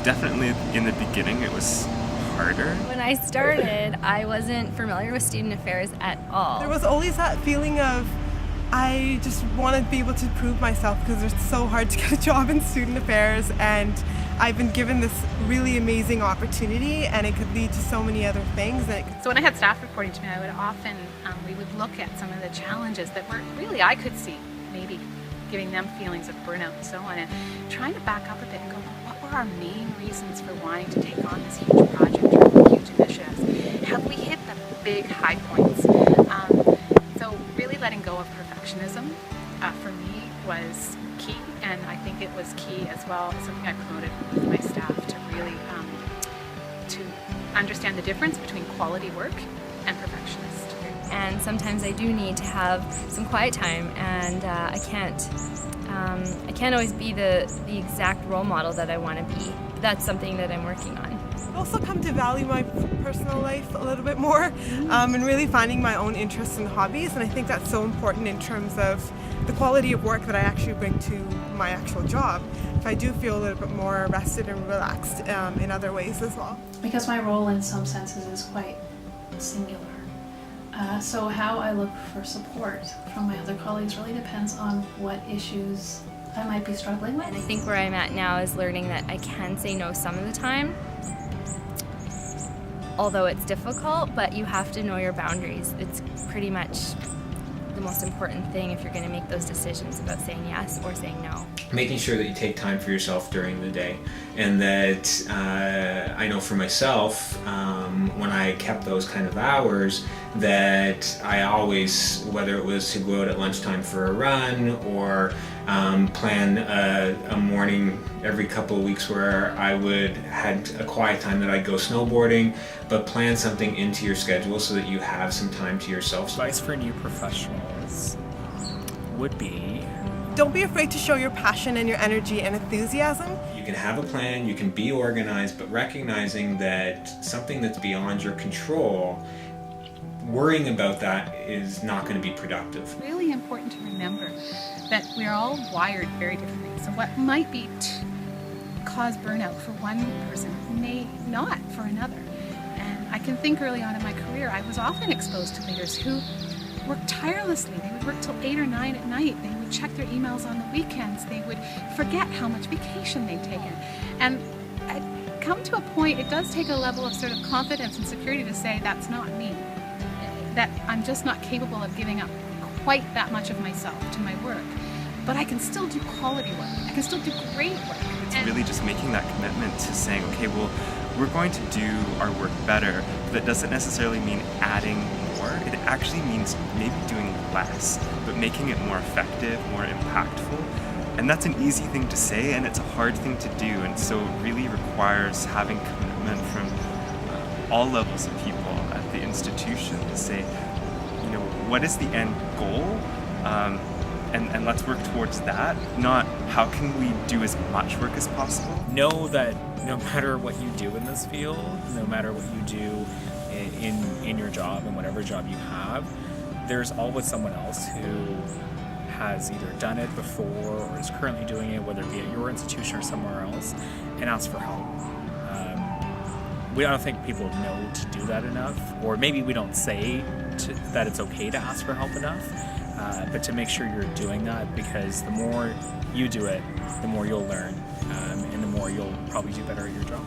Definitely in the beginning it was harder. When I started, I wasn't familiar with student affairs at all. There was always that feeling of I just want to be able to prove myself because it's so hard to get a job in student affairs, and I've been given this really amazing opportunity and it could lead to so many other things. So when I had staff reporting to me, I would often, we would look at some of the challenges that were really, I could see, maybe giving them feelings of burnout and so on, and trying to back up a bit and go, what were our main reasons for wanting to take on this huge project or huge initiatives? Have we hit the big high points? So really letting go of perfectionism for me was key, and I think it was key as well, something I promoted with my staff, to really to understand the difference between quality work and perfectionist. And sometimes I do need to have some quiet time, and I can't always be the exact role model that I want to be. That's something that I'm working on. I've also come to value my personal life a little bit more, and really finding my own interests and hobbies, and I think that's so important in terms of the quality of work that I actually bring to my actual job. If I do feel a little bit more rested and relaxed in other ways as well. Because my role in some senses is quite singular. So how I look for support from my other colleagues really depends on what issues I might be struggling with. And I think where I'm at now is learning that I can say no some of the time, although it's difficult, but you have to know your boundaries. It's pretty much the most important thing if you're going to make those decisions about saying yes or saying no. Making sure that you take time for yourself during the day, and that I know for myself, when I kept those kind of hours, that I always, whether it was to go out at lunchtime for a run or plan a morning every couple of weeks where I had a quiet time that I'd go snowboarding, but plan something into your schedule so that you have some time to yourself. Advice for new professionals would be, don't be afraid to show your passion and your energy and enthusiasm. You can have a plan, you can be organized, but recognizing that something that's beyond your control, worrying about that is not going to be productive. It's really important to remember that we're all wired very differently. So what might be cause burnout for one person may not for another. And I can think early on in my career, I was often exposed to leaders who worked tirelessly. They would work till 8 or 9 at night. They would check their emails on the weekends. They would forget how much vacation they'd taken. And I'd come to a point, it does take a level of sort of confidence and security to say that's not me. That I'm just not capable of giving up quite that much of myself to my work. But I can still do quality work. I can still do great work. It's really just making that commitment to saying, okay, well, we're going to do our work better, but that doesn't necessarily mean adding more. It actually means maybe doing less, but making it more effective, more impactful. And that's an easy thing to say, and it's a hard thing to do, and so it really requires having commitment from all levels of people at the institution to say, you know, what is the end goal? And let's work towards that, not how can we do as much work as possible. know that no matter what you do in this field, no matter what you do in your job and whatever job you have, there's always someone else who has either done it before or is currently doing it, whether it be at your institution or somewhere else, and ask for help. I don't think people know to do that enough, or maybe we don't say that it's okay to ask for help enough, but to make sure you're doing that, because the more you do it, the more you'll learn, and the more you'll probably do better at your job.